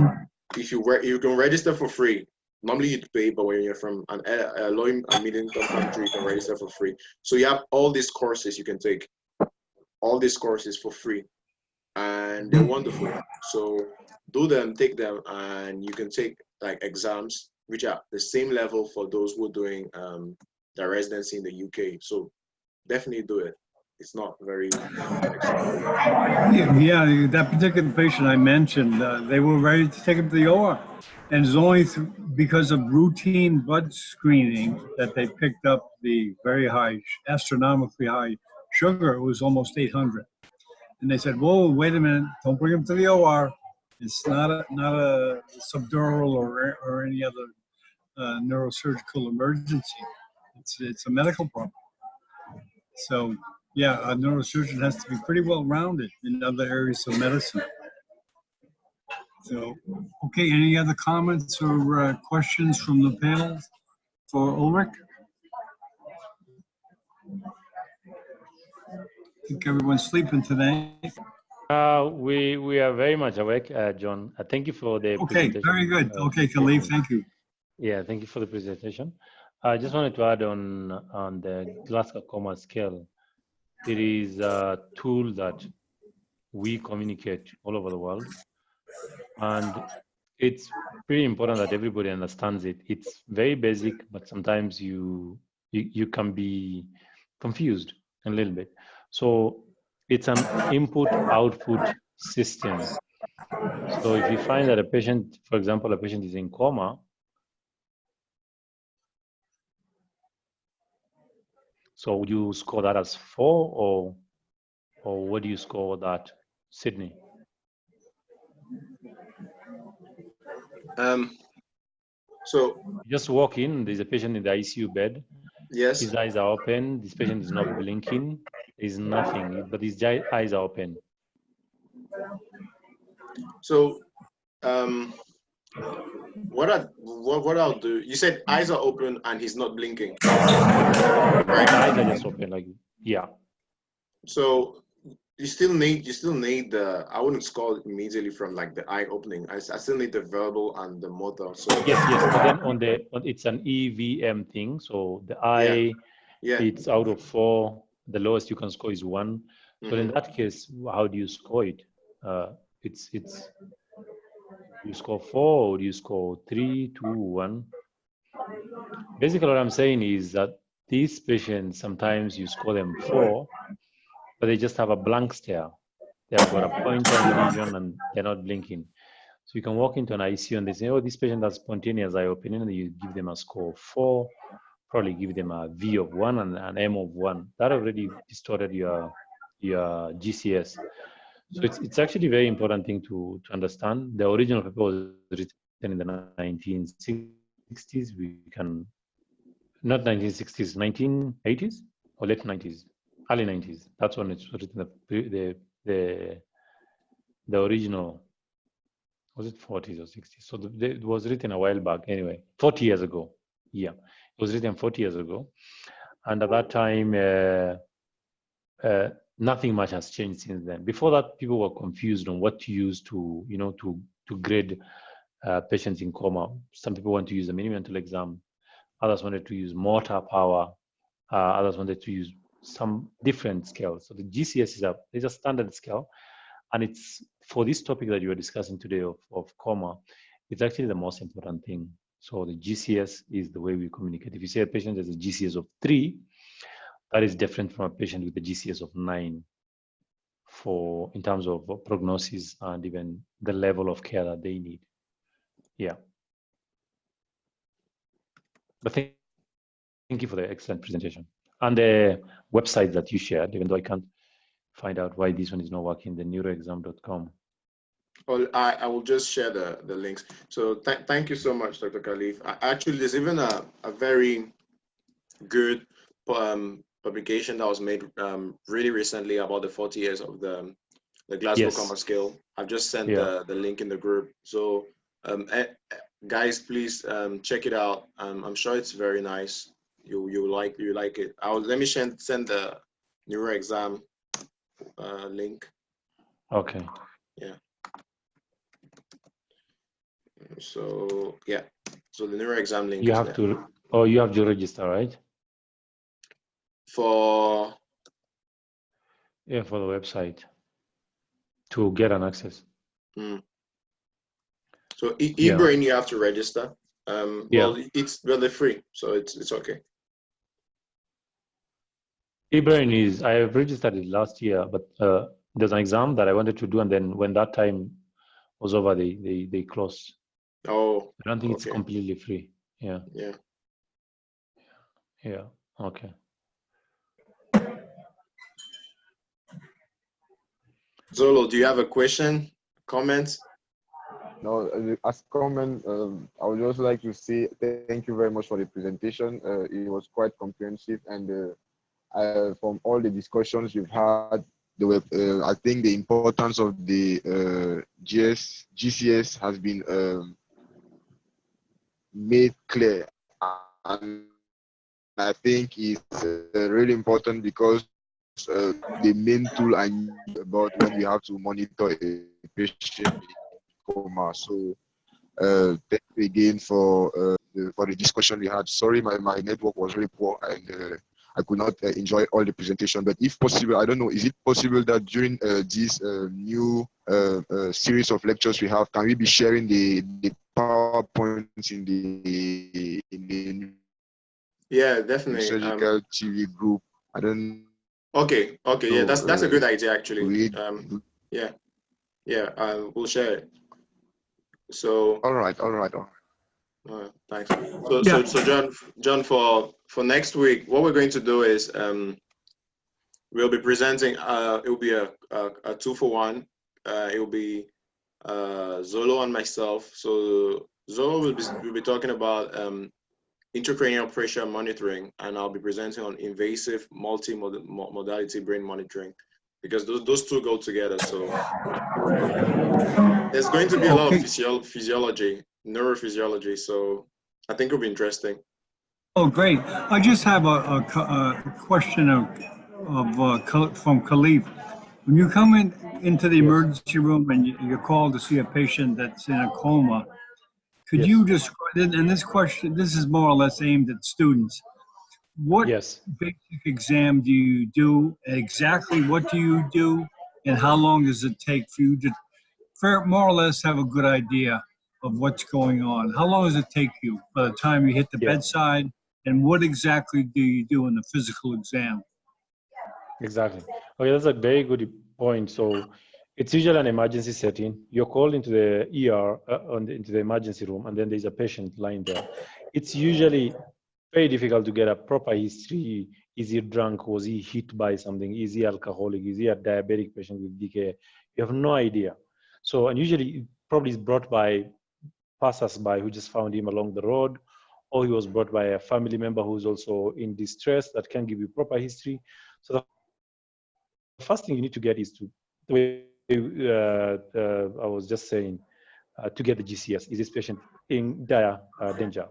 you can register for free. Normally you'd pay, but when you're from a low and middle income country, you can register for free. So you have all these courses you can take, all these courses for free, and they're wonderful. So do them, take them, and you can take like exams, which are the same level for those who are doing their residency in the UK. So definitely do it. It's not very expensive. Yeah, that particular patient I mentioned, they were ready to take him to the OR. And it's only because of routine blood screening that they picked up the very high, astronomically high sugar. It was almost 800. And they said, whoa, wait a minute, don't bring him to the OR. It's not a subdural or any other neurosurgical emergency. It's a medical problem. So, yeah, a neurosurgeon has to be pretty well rounded in other areas of medicine. So, okay, any other comments or questions from the panel for Ulrick? I think everyone's sleeping today. We are very much awake, John. Thank you for the presentation. Very good. Okay, Khalif, thank you. Yeah, thank you for the presentation. I just wanted to add on the Glasgow Coma scale. It is a tool that we communicate all over the world, and it's pretty important that everybody understands it. It's very basic, but sometimes you can be confused a little bit. So it's an input-output system. So if you find that a patient, for example, a patient is in coma, so would you score that as 4, or what do you score that, Sidney? So just walk in, there's a patient in the ICU bed, Yes. His eyes are open. This patient is not blinking. There's nothing, but his eyes are open. So, what I'll do? You said eyes are open and he's not blinking, The right? eyes are just open, like, yeah. So you still need the, I wouldn't score it immediately from like the eye opening. I still need the verbal and the motor. So Yes. But then it's an EVM thing. So the eye, yeah. it's out of 4. The lowest you can score is 1. So in that case, how do you score it? It's you score 4 or do you score 3, 2, 1? Basically, what I'm saying is that these patients, sometimes you score them 4, but they just have a blank stare. They have got a point on the lesion and they're not blinking. So you can walk into an ICU and they say, oh, this patient has spontaneous eye opening, and you give them a score of 4, probably give them a V of 1 and an M of 1. That already distorted your GCS. So it's actually a very important thing to understand. The original paper was written in the 1960s. We can, not 1960s, 1980s or late 90s, early 90s. That's when it's written. The original, was it 40s or 60s? So it was written a while back. Anyway, 40 years ago. Yeah, it was written 40 years ago, and at that time, nothing much has changed since then. Before that, people were confused on what to use to grade patients in coma. Some people want to use the mini-mental exam. Others wanted to use motor power. Others wanted to use some different scales. So the GCS is a standard scale, and it's for this topic that you are discussing today of coma. It's actually the most important thing. So the GCS is the way we communicate. If you say a patient has a GCS of 3, that is different from a patient with a GCS of 9 in terms of prognosis and even the level of care that they need. Yeah. But thank you for the excellent presentation. And the website that you shared, even though I can't find out why this one is not working, the neuroexam.com. Well, I will just share the links. So thank you so much, Dr. Khalif. Actually, there's even a very good publication that was made really recently about the 40 years of the Glasgow Coma scale. I've just sent the link in the group. So guys, please check it out. I'm sure it's very nice. You like it. Let me send the neuro exam link. Okay. Yeah. So yeah. So the neuro exam link. You have to. Oh, you have to register, right? For the website to get an access. So eBrain, you have to register. Well, they're free, so it's okay. eBrain I have registered it last year, but there's an exam that I wanted to do, and then when that time was over, they closed. Oh, I don't think it's completely free. Yeah. Okay. Zolo, do you have a question, comment? No, as comment, I would just like to say thank you very much for the presentation. It was quite comprehensive, and from all the discussions you've had, I think the importance of the GCS has been made clear, and I think it's really important because the main tool I knew about when we have to monitor a patient in coma. So thank you again for the discussion we had. Sorry, my network was really poor and I could not enjoy all the presentation. But if possible, I don't know, is it possible that during this new series of lectures we have, can we be sharing the PowerPoints in the definitely Neurosurgical TV group? I don't. Okay, yeah, that's a good idea actually. We'll share it. So all right. Thanks. So John, for next week, what we're going to do is we'll be presenting. It will be a 2-for-1. It will be Zolo and myself. So Zolo will be talking about intracranial pressure monitoring, and I'll be presenting on invasive multi-modality brain monitoring, because those two go together. So there's going to be a lot of physiology, neurophysiology. So I think it'll be interesting. Oh, great. I just have a question from Khalif. When you come into the emergency room and you're called to see a patient that's in a coma, could you describe, and this question, this is more or less aimed at students, what basic exam do you do? Exactly what do you do? And how long does it take for you to more or less have a good idea of what's going on? How long does it take you by the time you hit the bedside? And what exactly do you do in the physical exam? Exactly. Okay, that's a very good point. So it's usually an emergency setting. You're called into the ER, into the emergency room, and then there's a patient lying there. It's usually very difficult to get a proper history. Is he drunk? Was he hit by something? Is he alcoholic? Is he a diabetic patient with DK? You have no idea. So, and usually it probably is brought by passers-by who just found him along the road, or he was brought by a family member who's also in distress that can give you proper history. So the first thing you need to get is to, the way I was just saying, to get the GCS. Is this patient in dire danger?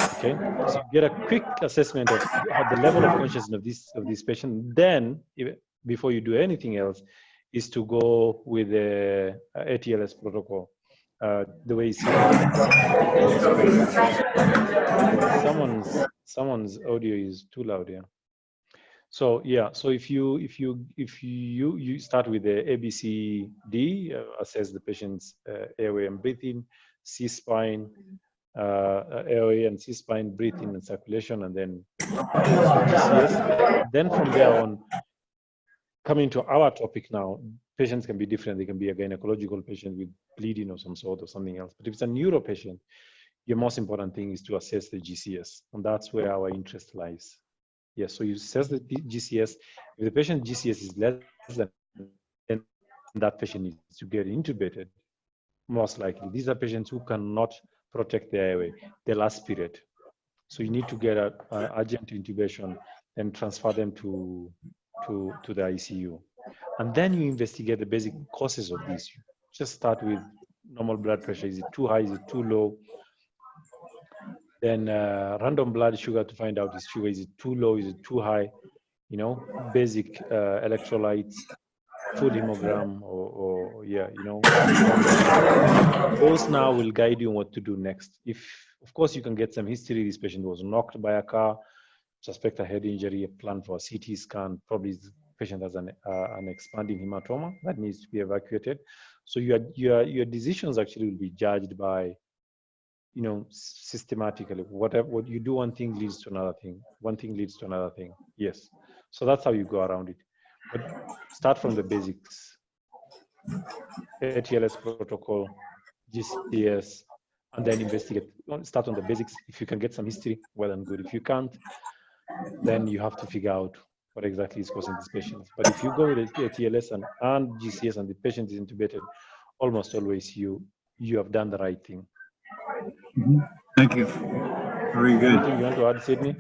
Okay, so you get a quick assessment of the level of consciousness of this patient. Then, before you do anything else, is to go with the ATLS protocol. The way someone's audio is too loud here. So yeah, so if you start with the ABCD, assess the patient's airway and breathing, C-spine, airway and C-spine, breathing and circulation, and then GCS. Then from there on, coming to our topic now, patients can be different. They can be a gynecological patient with bleeding of some sort or something else. But if it's a neuro patient, your most important thing is to assess the GCS, and that's where our interest lies. Yes, so you assess the GCS. If the patient GCS is less than 10, that patient needs to get intubated, most likely. These are patients who cannot protect their airway. They'll aspirate. So you need to get an urgent intubation and transfer them to the ICU. And then you investigate the basic causes of this. You just start with normal blood pressure. Is it too high? Is it too low? Then random blood sugar to find out is sugar. Is it too low? Is it too high? You know, basic electrolytes, full hemogram, or yeah, you know. Those now will guide you on what to do next. If, of course, you can get some history. This patient was knocked by a car, suspect a head injury, a plan for a CT scan. Probably the patient has an expanding hematoma that needs to be evacuated. So your decisions actually will be judged by, you know, systematically. What you do, one thing leads to another thing. One thing leads to another thing. Yes. So that's how you go around it. But start from the basics. ATLS protocol, GCS, and then investigate. Start on the basics. If you can get some history, well and good. If you can't, then you have to figure out what exactly is causing these patients. But if you go with ATLS and GCS and the patient is intubated, almost always you have done the right thing. Mm-hmm. Thank you. Very good. Anything you want to add, Sidney?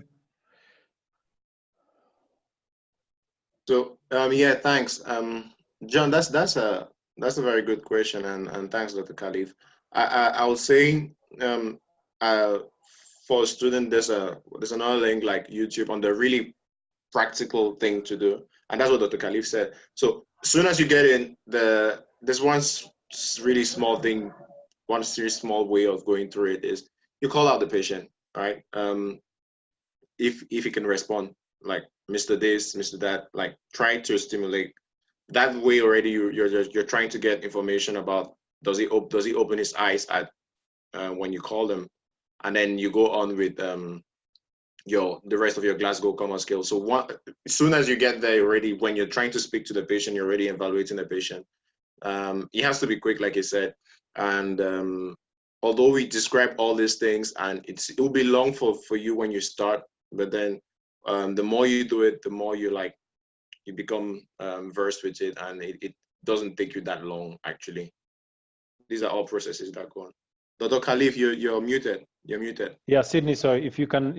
So yeah, thanks, John. That's a very good question, and thanks, Dr. Khalif. I was saying, for a student, there's another link like YouTube on the really practical thing to do, and that's what Dr. Khalif said. So as soon as you get in, there's one really small thing, one small way of going through it is you call out the patient, right? If he can respond, like Mr. This, Mr. That, like try to stimulate. That way already you're trying to get information about does he open his eyes at when you call them, and then you go on with the rest of your Glasgow Coma scale. So as soon as you get there already, when you're trying to speak to the patient, you're already evaluating the patient. It has to be quick, like you said, and although we describe all these things, and it will be long for you when you start, but then the more you do it, the more you become versed with it, and it doesn't take you that long, actually. These are all processes that go on. Dr. Khalif, you're muted. You're muted. Yeah, Sidney, sorry, if you can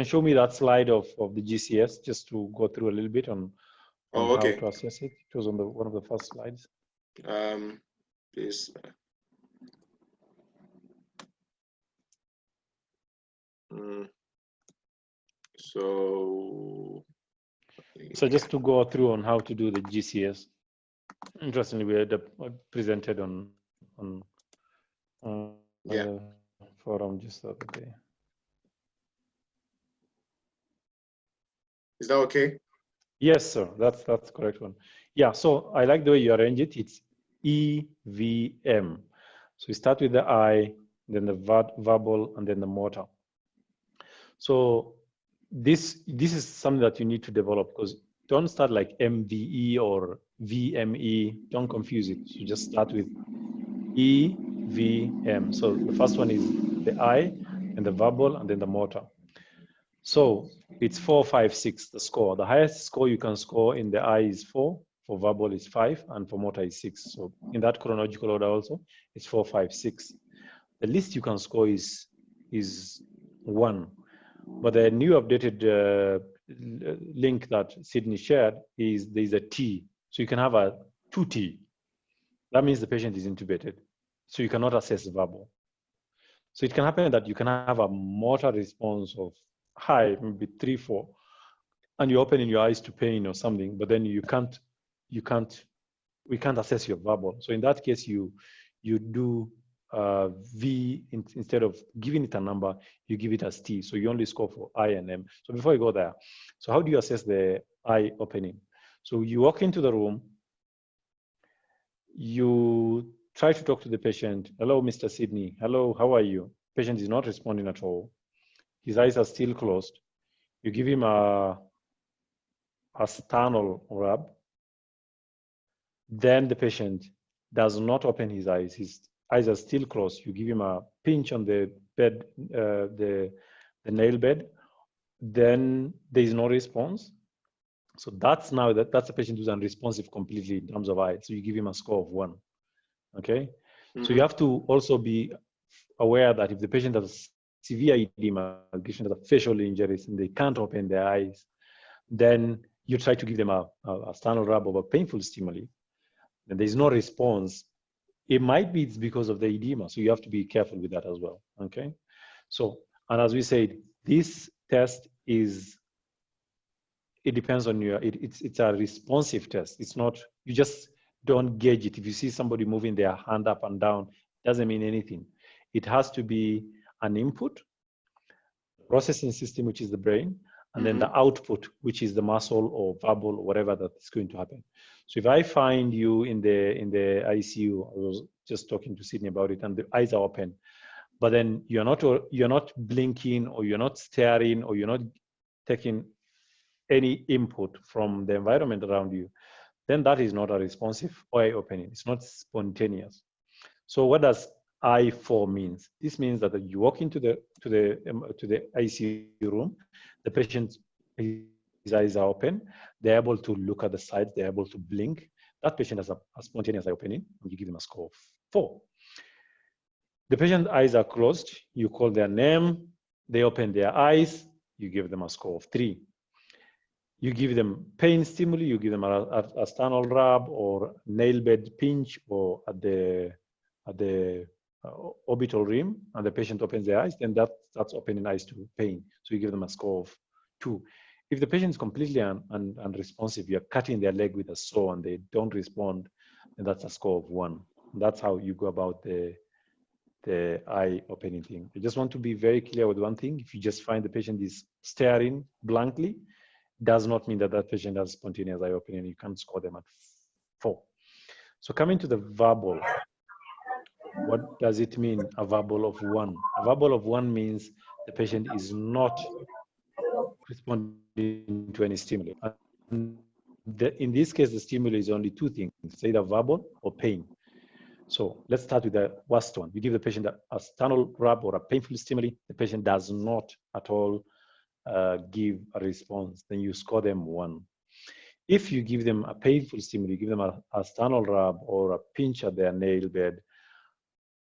show me that slide of the GCS just to go through a little bit on Oh, how okay. to assess it. It was on one of the first slides. Please. So just to go through on how to do the GCS. Interestingly, we had presented on yeah. forum just the other day. Is that okay? Yes, sir. That's the correct one. Yeah. So I like the way you arrange it. It's EVM. So you start with the I, then the verbal, and then the motor. So this is something that you need to develop, because don't start like MVE or VME. Don't confuse it. You just start with EVM. So the first one is the I, and the verbal, and then the motor. So it's 4, 5, 6, the score. The highest score you can score in the I is 4, for verbal is 5, and for motor is 6. So in that chronological order also, it's 4, 5, 6. The least you can score is 1. But the new updated link that Sidney shared is there's a T. So you can have a 2T. That means the patient is intubated. So you cannot assess verbal. So it can happen that you can have a motor response of high, maybe 3, 4, and you're opening your eyes to pain or something, but then we can't assess your verbal. So in that case, you do V instead of giving it a number, you give it as T. So you only score for I and M. So before you go there, so how do you assess the eye opening? So you walk into the room, you try to talk to the patient. Hello, Mr. Sidney. Hello, how are you? Patient is not responding at all. His eyes are still closed. You give him a sternal rub. Then the patient does not open his eyes. His eyes are still closed. You give him a pinch on the bed, the nail bed. Then there is no response. So that's a patient who's unresponsive completely in terms of eyes. So you give him a score of 1. Okay. So you have to also be aware that if the patient has severe edema, patient has facial injuries, and they can't open their eyes, then you try to give them a sternal rub of a painful stimuli, and there's no response. It might be it's because of the edema, so you have to be careful with that as well. Okay. So, and as we said, this test it depends on it's a responsive test. It's not, you just don't gauge it. If you see somebody moving their hand up and down, it doesn't mean anything. It has to be an input, processing system, which is the brain, and then the output, which is the muscle or verbal or whatever that is going to happen. So if I find you in the ICU, I was just talking to Sidney about it, and the eyes are open, but then you're not blinking, or you're not staring, or you're not taking any input from the environment around you, then that is not a responsive eye opening. It's not spontaneous. So what does I4 means? This means that you walk into the ICU room, the patient, his eyes are open, they're able to look at the sides, they're able to blink. That patient has a spontaneous eye opening, and you give them a score of 4. The patient's eyes are closed, you call their name, they open their eyes, you give them a score of 3. You give them pain stimuli, you give them a sternal rub or nail bed pinch, or at the orbital rim, and the patient opens their eyes, then that's opening eyes to pain. So you give them a score of 2. If the patient is completely unresponsive, you're cutting their leg with a saw and they don't respond, then that's a score of 1. That's how you go about the eye opening thing. I just want to be very clear with one thing. If you just find the patient is staring blankly, does not mean that that patient has spontaneous eye opening. You can't score them at 4. So coming to the verbal, what does it mean, a verbal of 1? A verbal of 1 means the patient is not responding to any stimuli. And in this case, the stimuli is only 2 things, it's either verbal or pain. So let's start with the worst one. You give the patient a sternal rub or a painful stimuli, the patient does not at all give a response, then you score them 1. If you give them a painful stimuli, you give them a sternal rub or a pinch at their nail bed,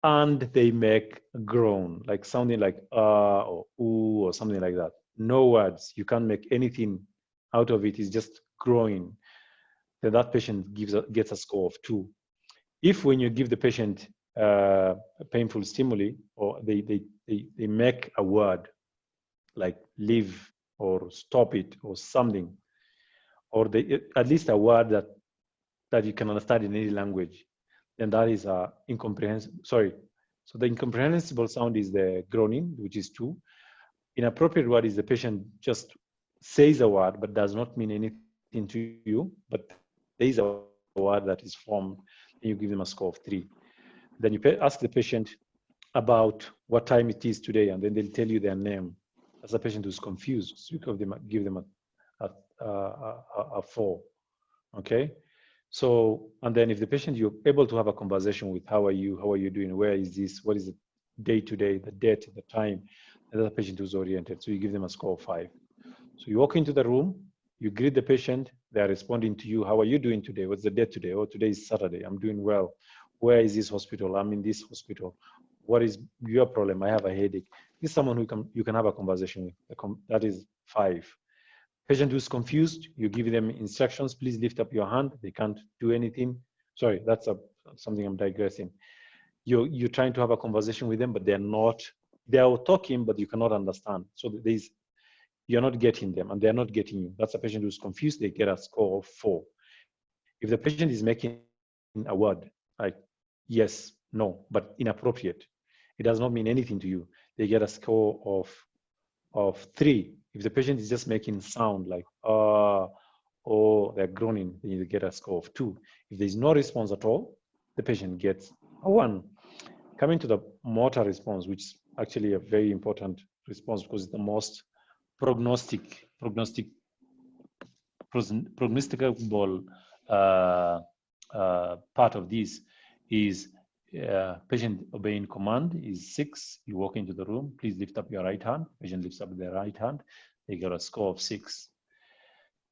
and they make a groan, like sounding like or ooh or something like that. No words. You can't make anything out of it. It's just groaning. Then that patient gets a score of 2. If when you give the patient a painful stimuli, or they make a word like leave or stop it or something, or at least a word that you can understand in any language, then that is incomprehensible. Sorry. So the incomprehensible sound is the groaning, which is 2. Inappropriate word is the patient just says a word but does not mean anything to you, but there is a word that is formed, and you give them a score of 3. Then you ask the patient about what time it is today, and then they'll tell you their name. As a patient who's confused, so you give them a 4. Okay. So, and then if the patient, you're able to have a conversation with, how are you doing, where is this, what is the day to day, the date, the time, and the patient who's oriented, so you give them a score of 5. So you walk into the room, you greet the patient, they are responding to you, how are you doing today, what's the date today, oh, today is Saturday, I'm doing well, where is this hospital, I'm in this hospital, what is your problem, I have a headache. This is someone who you can have a conversation with. That is 5. Patient who's confused, you give them instructions, please lift up your hand, they can't do anything. Sorry, that's something I'm digressing. You're trying to have a conversation with them, but they're talking, but you cannot understand. So you're not getting them, and they're not getting you. That's a patient who's confused, they get a score of 4. If the patient is making a word like yes, no, but inappropriate, it does not mean anything to you, they get a score of 3. If the patient is just making sound like or they're groaning, then you get a score of 2. If there's no response at all, the patient gets a 1. Coming to the motor response, which is actually a very important response because it's the most prognosticable part of this, is patient obeying command is 6. You walk into the room, please lift up your right hand. Patient lifts up their right hand, they get a score of 6.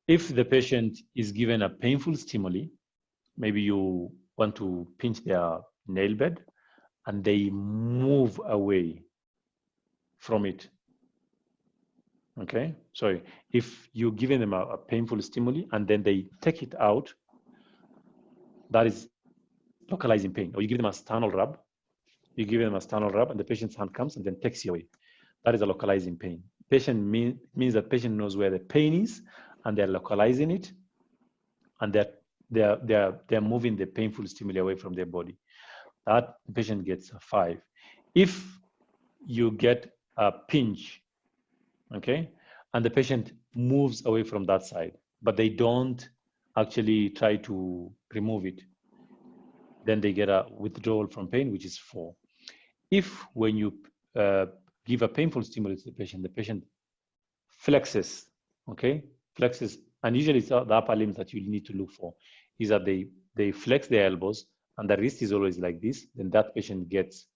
If the patient is given a painful stimuli, maybe you want to pinch their nail bed and they move away from it. Okay, sorry. If you're giving them a painful stimuli and then they take it out, that is localizing pain. Or you give them a sternal rub, and the patient's hand comes and then takes you away. That is a localizing pain. Patient means that patient knows where the pain is and they're localizing it, and they're moving the painful stimuli away from their body. That patient gets a 5. If you get a pinch, okay, and the patient moves away from that side, but they don't actually try to remove it, then they get a withdrawal from pain, which is 4. If when you give a painful stimulus to the patient flexes, okay, flexes, and usually it's the upper limbs that you need to look for, is that they flex their elbows and the wrist is always like this, then that patient gets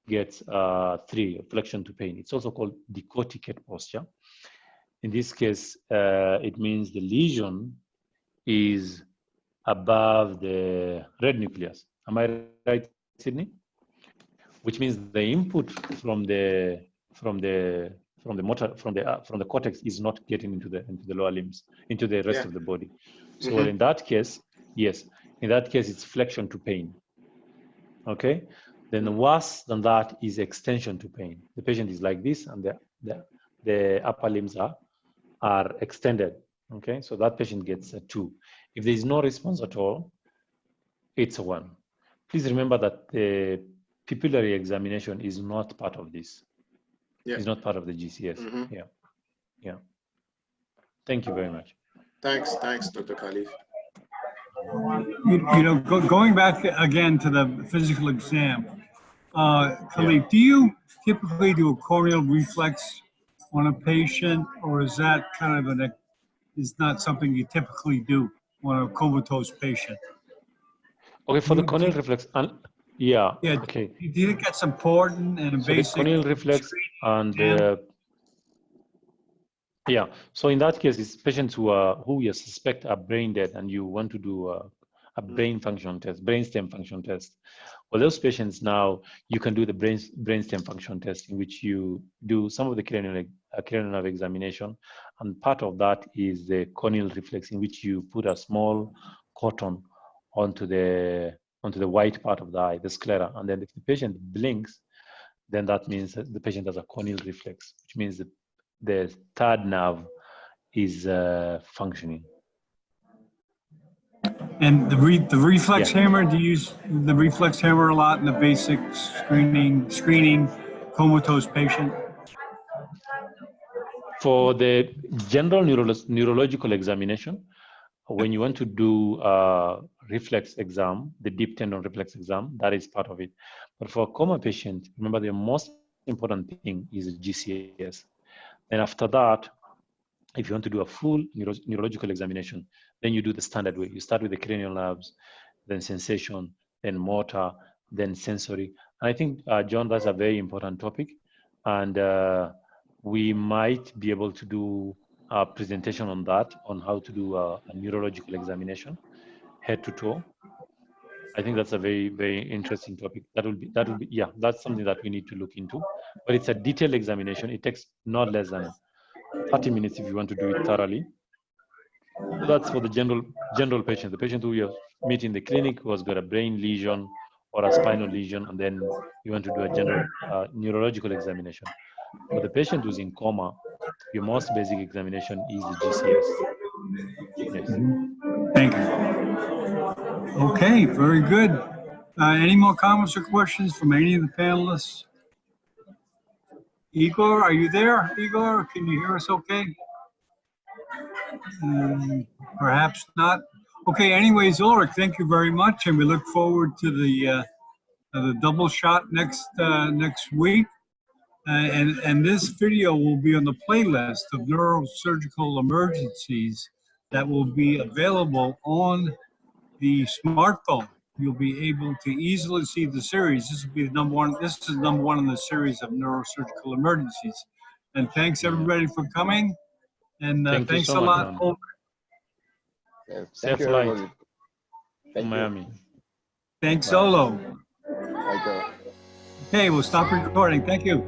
3, flexion to pain. It's also called decorticate posture. In this case, it means the lesion is above the red nucleus. Am I right, Sidney? Which means the input from the cortex is not getting into the lower limbs, into the rest of the body. So in that case, yes, in that case it's flexion to pain. Okay, then worse than that is extension to pain. The patient is like this, and the upper limbs are extended. Okay, so that patient gets a 2. If there is no response at all, it's a 1. Please remember that the pupillary examination is not part of this. It's not part of the GCS. Yeah. Thank you very much. Thanks, Dr. Khalif. Going back again to the physical exam, Khalif, do you typically do a corneal reflex on a patient, or is that kind of is not something you typically do on a comatose patient? Okay, for the corneal reflex, okay. Do you think that's important and so basic? The corneal reflex and so in that case, it's patients who you suspect are brain dead, and you want to do a brain function test, brainstem function test. For those patients now, you can do the brainstem function test, in which you do some of the cranial nerve examination, and part of that is the corneal reflex, in which you put a small cotton onto the white part of the eye, the sclera, and then if the patient blinks, then that means that the patient has a corneal reflex, which means that the third nerve is functioning. And the reflex hammer, do you use the reflex hammer a lot in the basic screening comatose patient? For the general neurological examination, when you want to do a reflex exam, the deep tendon reflex exam, that is part of it. But for a coma patient, remember the most important thing is GCS. And after that, if you want to do a full neurological examination, then you do the standard way. You start with the cranial nerves, then sensation, then motor, then sensory. And I think, John, that's a very important topic. And we might be able to do a presentation on that, on how to do a neurological examination, head to toe. I think that's a very, very interesting topic. That will be, yeah, that's something that we need to look into. But it's a detailed examination. It takes not less than 30 minutes if you want to do it thoroughly. So that's for the general patient, the patient who you meet in the clinic who has got a brain lesion or a spinal lesion, and then you want to do a general neurological examination. For the patient who's in coma, your most basic examination is the GCS. Yes. Thank you. Okay, very good. Any more comments or questions from any of the panelists? Igor, are you there? Igor, can you hear us okay? Perhaps not. Okay, anyways, Ulrick, thank you very much, and we look forward to the double shot next week. And this video will be on the playlist of neurosurgical emergencies that will be available on the smartphone. You'll be able to easily see the series. This will be the number one. This is number one in the series of neurosurgical emergencies. And thanks everybody for coming. And thanks so a lot. Yeah, Safe thank you, flight everybody. to Miami. Thanks, Bye. Solo. Bye. Okay, we'll stop recording. Thank you.